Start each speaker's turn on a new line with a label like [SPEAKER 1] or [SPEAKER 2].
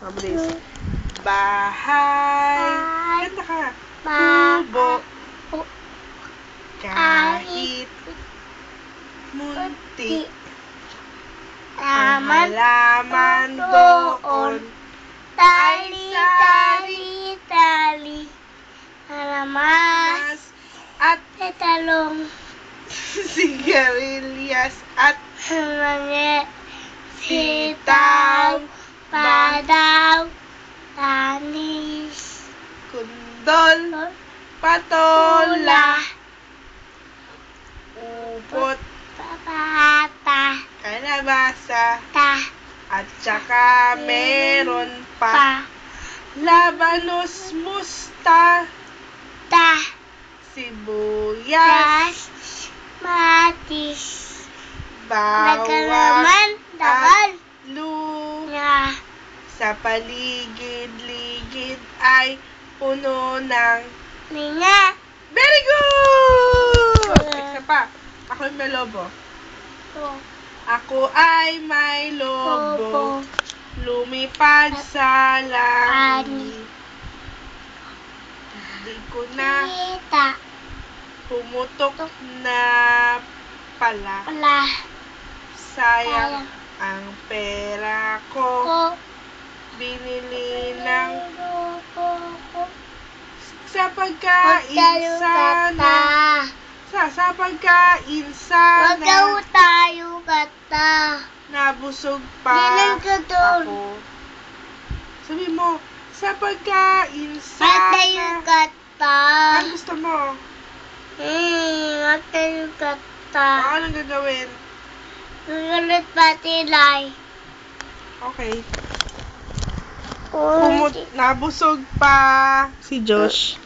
[SPEAKER 1] Mabilis. Bahay. Ganda ka. Kubo. Kahit munti. Ang halaman doon.
[SPEAKER 2] Tali. Halamas.
[SPEAKER 1] At
[SPEAKER 2] Talong.
[SPEAKER 1] sigarilyas at
[SPEAKER 2] Mga sitaw. Padaw. Tanis.
[SPEAKER 1] kundol. Patola. Upot.
[SPEAKER 2] Papata.
[SPEAKER 1] Kalabasa. At saka meron pa labanos, musta, sibuyas,
[SPEAKER 2] Matis.
[SPEAKER 1] bawang,
[SPEAKER 2] Dagal.
[SPEAKER 1] at luya. Sa paligid-ligid ay puno ng
[SPEAKER 2] Ninga.
[SPEAKER 1] very good! Isa pa. Ako may lobo. Ako ay may lobo. Lumipad sa langit. Hindi ko na
[SPEAKER 2] Kita.
[SPEAKER 1] pumutok na pala. Sayang ang pera ko. Binili ng sa pagkain sana. Sa pagkain sana.
[SPEAKER 2] Tayo kata.
[SPEAKER 1] Nabusog pa
[SPEAKER 2] Bilang ka doon.
[SPEAKER 1] ako. Sabi mo, sa pagkain
[SPEAKER 2] Tayo
[SPEAKER 1] sana.
[SPEAKER 2] kata.
[SPEAKER 1] Ano gusto mo?
[SPEAKER 2] Tayo kata.
[SPEAKER 1] Anong gagawin?
[SPEAKER 2] Gugulit patilay.
[SPEAKER 1] Okay. Nabusog pa si Josh.